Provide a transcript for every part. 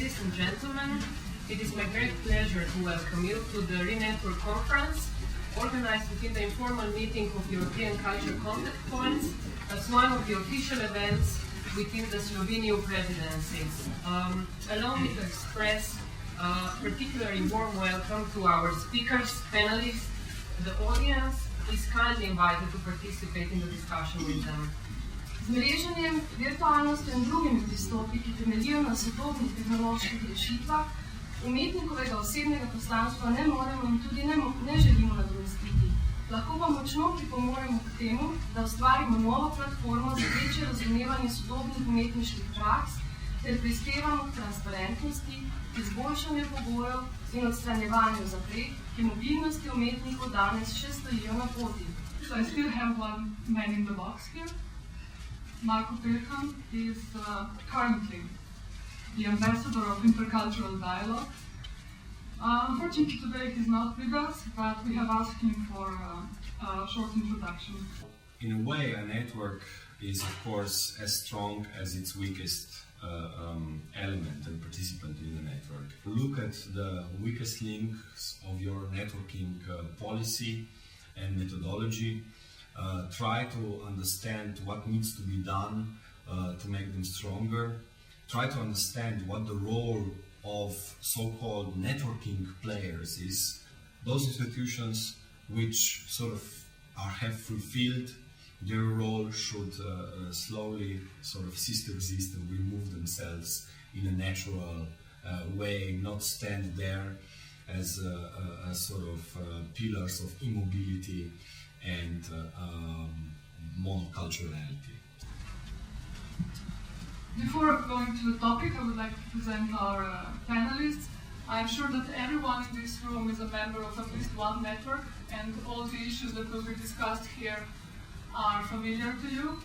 Ladies and gentlemen, it is my great pleasure to welcome you to the Renetwork Conference, organized within the informal meeting of European Culture Contact Points as one of the official events within the Slovenian presidency. Allow me to express a particularly warm welcome to our speakers, panelists. The audience is kindly invited to participate in the discussion with them. Z mreženjem, virtualnostjo in drugimi pristopi, ki temeljijo na sodobnih tehnoloških rešitvah, umetnikovega osebnega poslanstva ne moremo in tudi ne želimo nadomestiti. Lahko pa močno pripomoremo k temu, da ustvarimo novo platformo za večje razumevanje sodobnih umetniških praks ter prispevamo k transparentnosti, k izboljšanju pogojev in odstranjevanju zaprek, ki mobilnosti umetnikov danes še stojijo na poti. So I still have one man in the box here. Marko Pelhan is currently the ambassador of intercultural dialogue. Unfortunately today he's not with us, but we have asked him for a short introduction. In a way, a network is of course as strong as its weakest element and participant in the network. Look at the weakest links of your networking policy and methodology. Try to understand what needs to be done to make them stronger. Try to understand what the role of so-called networking players is. Those institutions which sort of have fulfilled their role should slowly sort of cease to exist and remove themselves in a natural way, not stand there as a sort of pillars of immobility and monoculturality. Before going to the topic, I would like to present our panelists. I'm sure that everyone in this room is a member of at least one network, and all the issues that will be discussed here are familiar to you.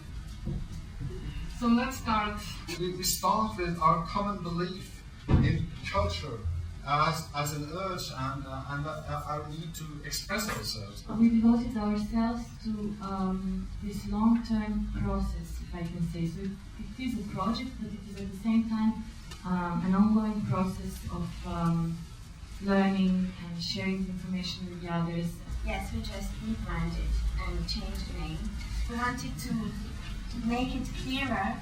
So let's start. We start with our common belief in culture as an urge and our need to express ourselves. We devoted ourselves to this long-term process, if I can say. So it is a project, but it is at the same time an ongoing process of learning and sharing information with the others. Yes, we just rebranded and changed the name. We wanted to make it clearer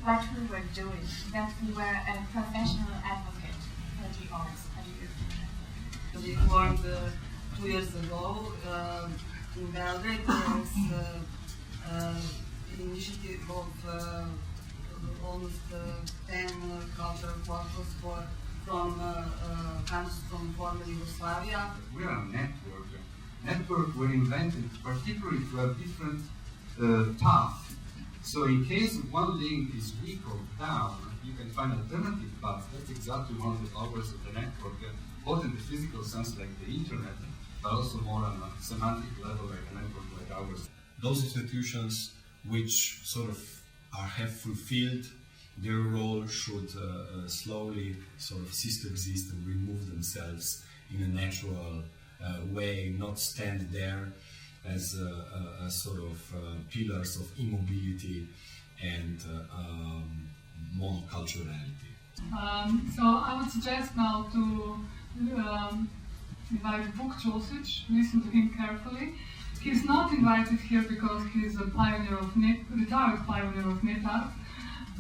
what we were doing, that we were a professional advocate for the arts and the European. We formed 2 years ago in Belgrade as initiative of almost 10 cultural workers from countries from former Yugoslavia. We are a network. Networks were invented particularly to have different paths. So in case one link is weak or down, you can find alternative paths. That's exactly one of the powers of the network, both in the physical sense like the internet, but also more on a semantic level like a network like ours. Those institutions which sort of have fulfilled their role should slowly sort of cease to exist and remove themselves in a natural way, not stand there as a sort of pillars of immobility and monoculturality. So I would suggest now to invite Vuk Josic. Listen to him carefully. He's not invited here because he's a pioneer of retired pioneer of net art,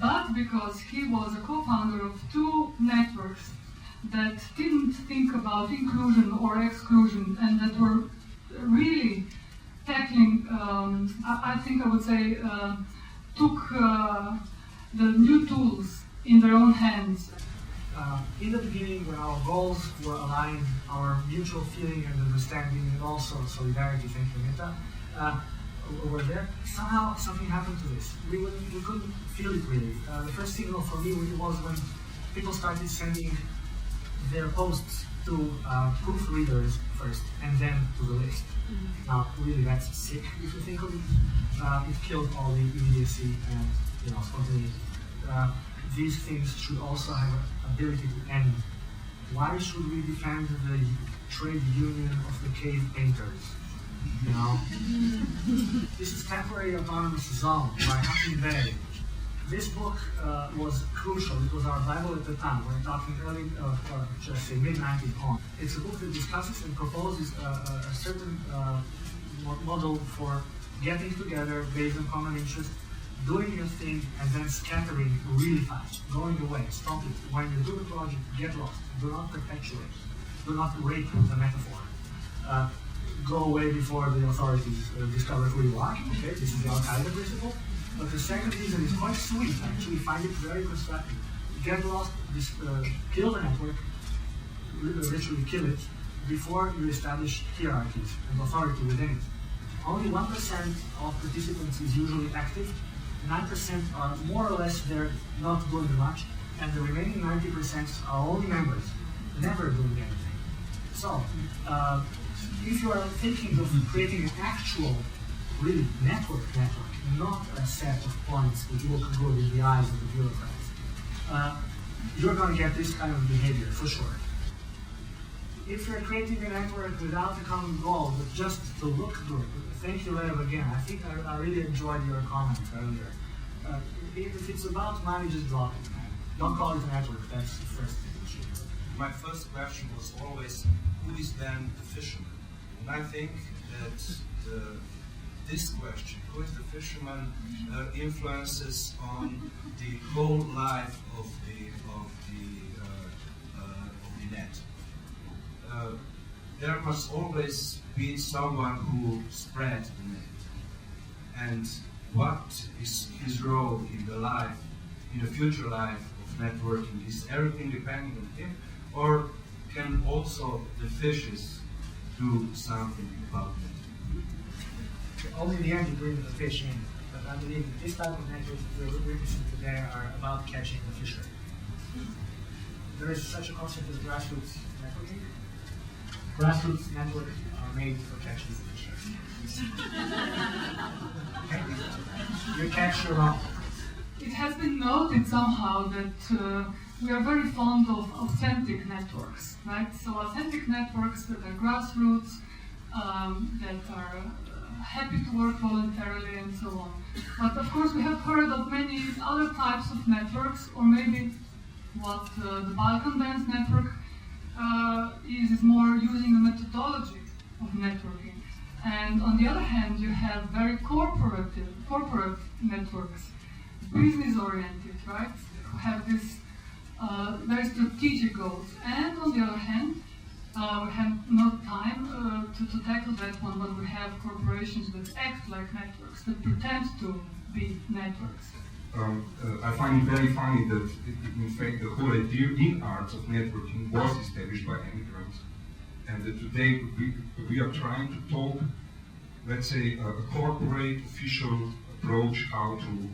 but because he was a co-founder of 2 networks that didn't think about inclusion or exclusion and that were really tackling, I think I would say, took the new tools in their own hands. In the beginning, when our goals were aligned, our mutual feeling and understanding and also solidarity, thank you, Meta, were there, somehow something happened to this. We couldn't feel it really. The first signal for me was when people started sending their posts to proofreaders first and then to the list. Now, really, that's sick if you think of it. It killed all the immediacy and spontaneity. These things should also have an ability to end. Why should we defend the trade union of the cave painters? This is temporary autonomous zone by having value. This book was crucial. It was our Bible at the time. We're talking early, or should I say, mid-90s on. It's a book that discusses and proposes a certain model for getting together based on common interest, doing your thing, and then scattering really fast, going away, stop it. When you do the project, get lost. Do not perpetuate. Do not rape the metaphor. Go away before the authorities discover who you are. Okay, this is the Al-Qaeda principle. But the second reason is quite sweet. I actually find it very constructive. Get lost, kill the network, literally kill it, before you establish hierarchies and authority within it. Only 1% of participants is usually active, 9% are more or less there, not doing much, and the remaining 90% are only members, never doing anything. So, if you are thinking of creating an actual, really network, not a set of points that look good in the eyes of the bureaucrats, you're going to get this kind of behavior for sure. If you're creating a network without a common goal, but just to look good, thank you, Lev, again. I think I really enjoyed your comment earlier. If it's about money, just drop it. Don't call it a network. That's the first thing you should do. My first question was always, who is then the fisherman? And I think that this question, who is the fisherman, influences on the whole life of the net. There must always be someone who spreads the net. And what is his role in the life, in the future life of networking? Is everything depending on him? Or can also the fishes do something about it? Only in the end you bring the fish in. But I believe that this type of networks that we're witnessing today are about catching the fisher. There is such a concept as grassroots networking. Grassroots networks are made for catching the fisher. You catch your own. It has been noted somehow that we are very fond of authentic networks, right? So authentic networks that are grassroots, that are happy to work voluntarily and so on. But of course we have heard of many other types of networks, or maybe what the Balkan Dance network is more using a methodology of networking. And on the other hand, you have very corporate networks, business-oriented, right? Who have this very strategic goals. And on the other hand, we have no time to tackle that one when we have corporations that act like networks, that pretend to be networks. I find it very funny that, in fact, the whole idea in arts of networking was established by immigrants, and that today we are trying to talk, let's say, a corporate official approach how to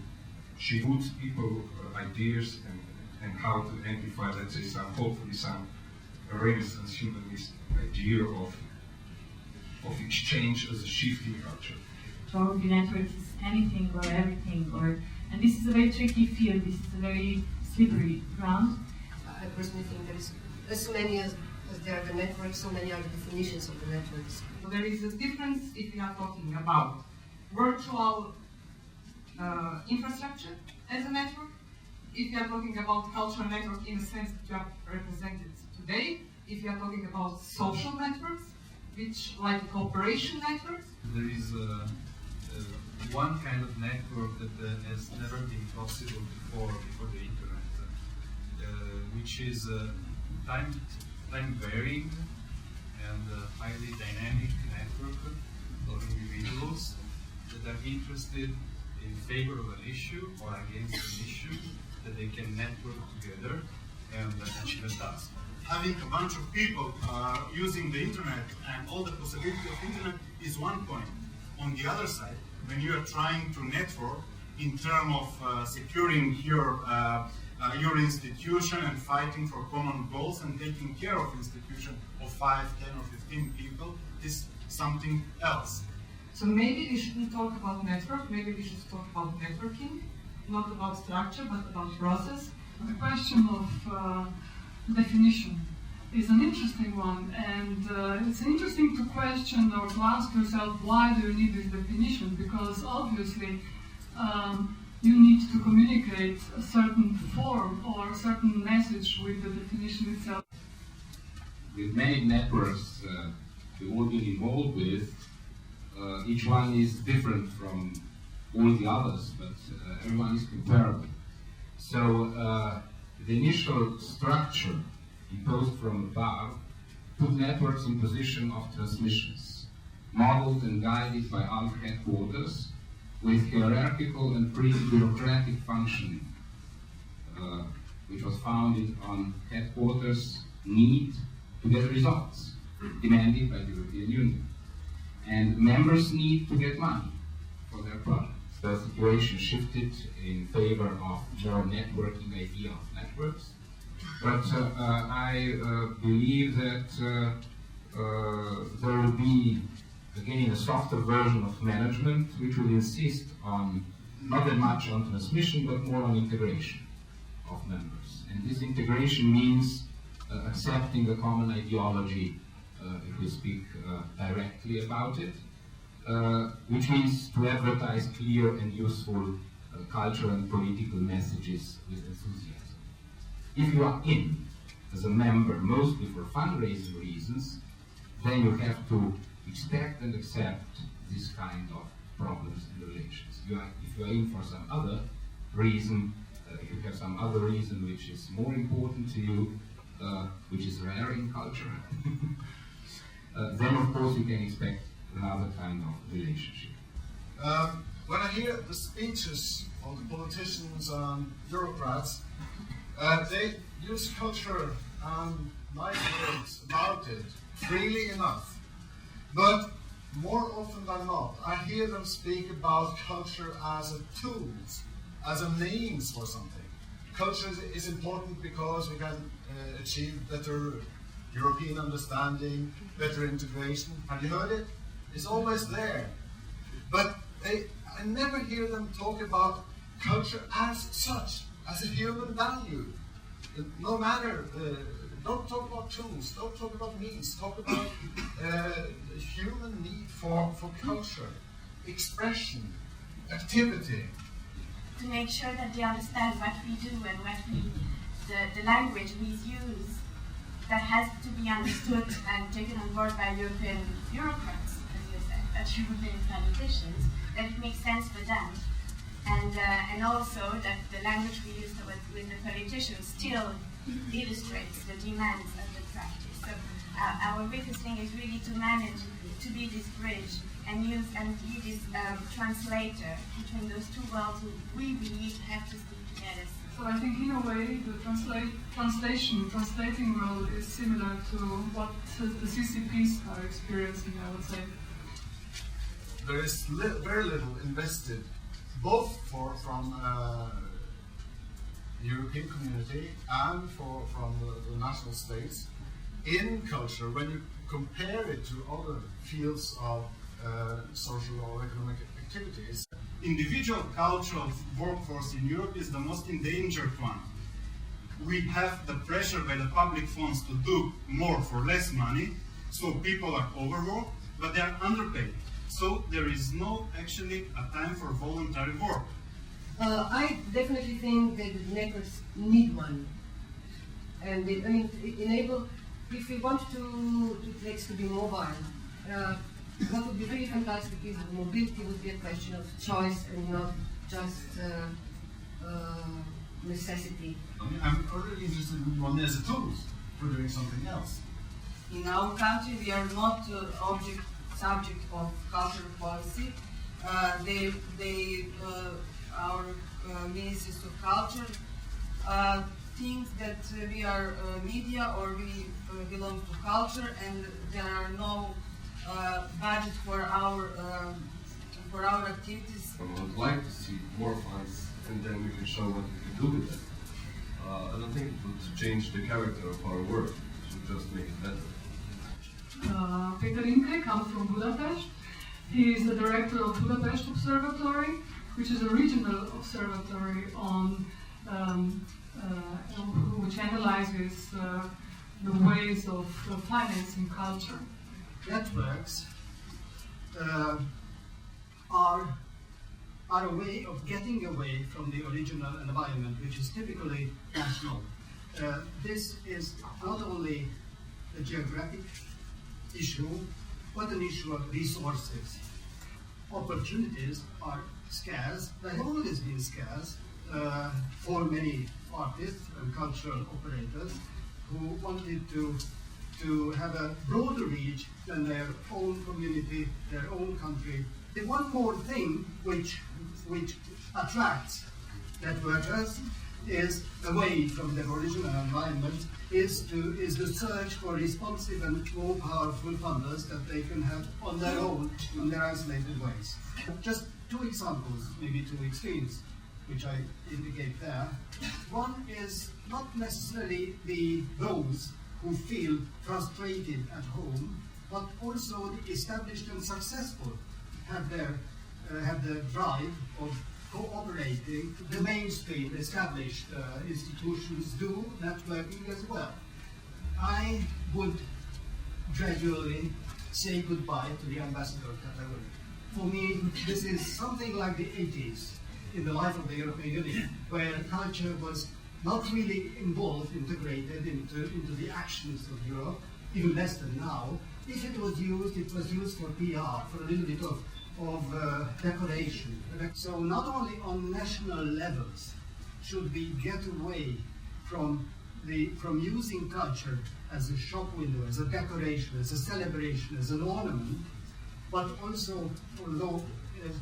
shoot people ideas and how to amplify, let's say, hopefully some Renaissance humanist idea of exchange as a shift in culture. Probably networks is anything or everything, and this is a very tricky field. This is a very slippery ground. I personally think there is as many as there are the networks, so many are the definitions of the networks. There is a difference if we are talking about virtual infrastructure as a network, if you are talking about cultural network in the sense that you are represented today, if you are talking about social networks, which like cooperation networks. There is one kind of network that has never been possible before the internet, which is time varying and highly dynamic network of individuals that are interested in favor of an issue or against an issue, that they can network together and achieve a task. Having a bunch of people using the internet and all the possibility of internet is one point. On the other side, when you are trying to network in terms of securing your institution and fighting for common goals and taking care of institution of 5, 10 or 15 people is something else. So maybe we shouldn't talk about network, maybe we should talk about networking, not about structure, but about process. The question of definition is an interesting one, and it's interesting to question or to ask yourself, why do you need this definition? Because obviously you need to communicate a certain form or a certain message with the definition itself. With many networks we've all been involved with, each one is different from all the others, but everyone is comparable. So the initial structure imposed from above put networks in position of transmissions, modeled and guided by our headquarters, with hierarchical and pre-bureaucratic functioning, which was founded on headquarters' need to get results demanded by the European Union, and members' need to get money for their projects. The situation shifted in favor of more networking idea of networks, but I believe that there will be again a softer version of management which will insist on not that much on transmission but more on integration of members. And this integration means accepting a common ideology, if we speak directly about it, which means to advertise clear and useful cultural and political messages with enthusiasm. If you are in as a member mostly for fundraising reasons, then you have to expect and accept this kind of problems and relations. If you are in for some other reason, if you have some other reason which is more important to you, which is rare in culture, then of course you can expect another kind of relationship. When I hear the speeches of the politicians and bureaucrats, they use culture and nice words about it freely enough. But more often than not, I hear them speak about culture as a tool, as a means for something. Culture is important because we can achieve better European understanding, better integration. Have you heard it? It's always there. But I never hear them talk about culture as such, as a human value. No matter, don't talk about tools, don't talk about means, talk about human need for culture, expression, activity. To make sure that they understand what we do and what the language we use, that has to be understood and taken on board by European bureaucrats, as you said, but European politicians, that it makes sense for them. And also that the language we use with the politicians still illustrates the demands of the practice. So our biggest thing is really to manage to be this bridge and be this translator between those two worlds who we believe have to stick together. So I think in a way the translating role is similar to what the CCPs are experiencing, I would say. There is very little invested, both from the European community and from the national states, in culture when you compare it to other fields of social or economic activities. Individual cultural workforce in Europe is the most endangered one. We have the pressure by the public funds to do more for less money, so people are overworked, but they are underpaid. So there is no actually a time for voluntary work. I definitely think that the networks need money, and it enable. If we want to flex to be mobile, what would be really fantastic is that mobility would be a question of choice and not just necessity. I'm already interested in money as a tool for doing something else. In our country, we are not subject of cultural policy. Our ministers of culture think that we are media or we belong to culture, and there are no budget for our activities. I would like to see more funds, and then we can show what we can do with it. I don't think it would change the character of our work. It would just make it better. Peter Inke comes from Budapest. He is the director of Budapest Observatory, which is a regional observatory on which analyzes the ways of financing culture. Networks are are a way of getting away from the original environment, which is typically national. This is not only a geographic issue, but an issue of resources. Opportunities are scarce. They have always been scarce for many artists and cultural operators who wanted to have a broader reach than their own community, their own country. The one more thing which attracts networkers is away from their original environment, is the search for responsive and more powerful funders that they can have on their own, in their isolated ways. Just two examples, maybe two extremes, which I indicate there. One is not necessarily those who feel frustrated at home, but also the established and successful have the drive of cooperating. The mainstream established institutions do networking as well. I would gradually say goodbye to the ambassador category. For me, this is something like the 80s in the life of the European Union, where culture was not really involved, integrated into the actions of Europe, even less than now. If it was used for PR, for a little bit of decoration. So not only on national levels should we get away from using culture as a shop window, as a decoration, as a celebration, as an ornament, but also, although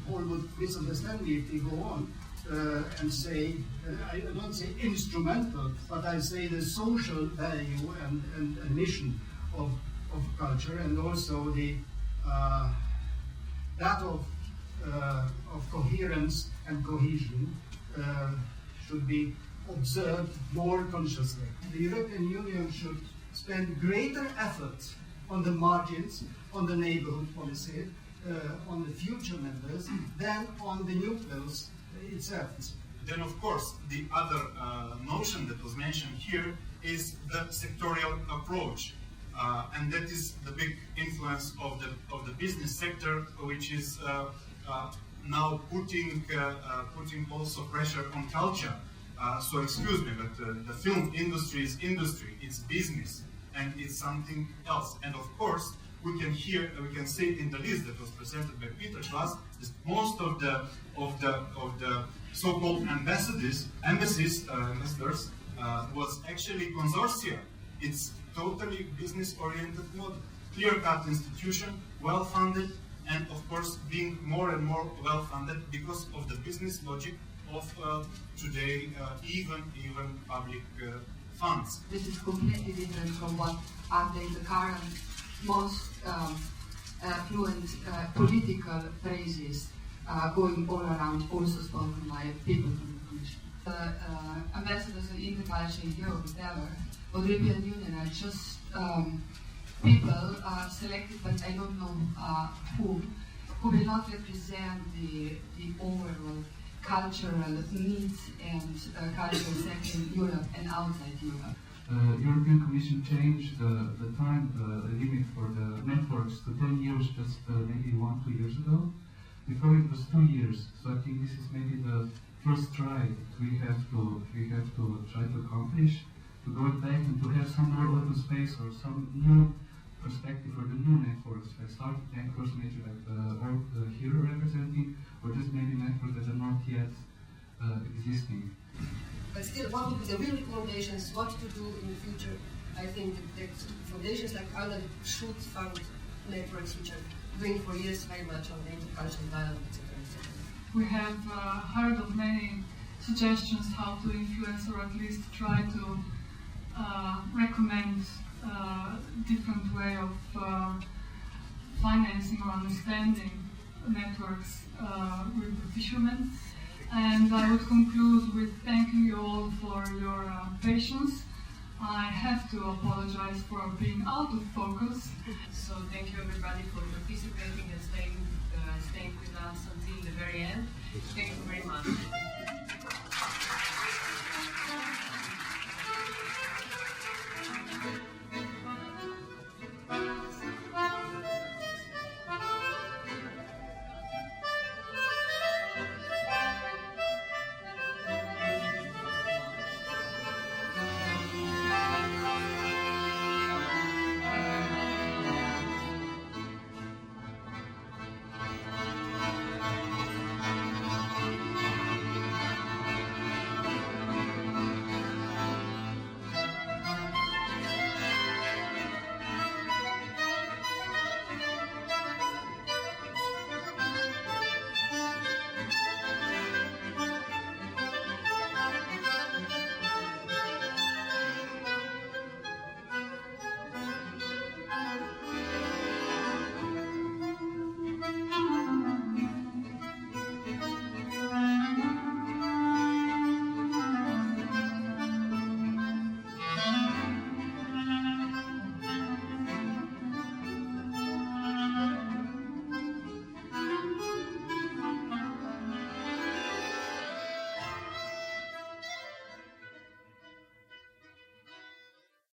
Paul would misunderstand me if we go on and say, I don't say instrumental, but I say the social value and mission of culture, and also the that of coherence and cohesion should be observed more consciously. The European Union should spend greater effort on the margins, on the neighborhood policy, on the future members, than on the nucleus itself. Then, of course, the other notion that was mentioned here is the sectorial approach. And that is the big influence of the business sector, which is now putting also pressure on culture. So excuse me, but the film industry is industry, it's business, and it's something else. And of course, we can say in the list that was presented by Peter Klaas, that most of the so-called ambassadors was actually consortia. It's totally business-oriented model. Clear-cut institution, well-funded, and of course being more and more well-funded because of the business logic of today, even public funds. This is completely different from what are the current most fluent political phrases going all around, also spoken by people from the Commission. Ambassadors of interculture in Europe, whatever, or the European Union are just people selected, but I don't know who will not represent the overall cultural needs and cultural sector in Europe and outside Europe. European Commission changed the time limit for the networks to 10 years just maybe 1-2 years ago. Before it was 2 years, so I think this is maybe the first try that we have to try to accomplish, to go back and to have some more open space or some new perspective for the new networks, like started networks maybe like the here representing, or just maybe networks that are not yet existing. But still, what would be the real recommendations, what to do in the future? I think that foundations like ANA should fund networks which are doing for years very much on the intercultural dialogue, etc. We have heard of many suggestions how to influence or at least try to recommend different way of financing or understanding networks with the fishermen. And I would conclude with thanking you all for your patience. I have to apologize for being out of focus. So thank you everybody for participating and staying with us until the very end. Thank you very much.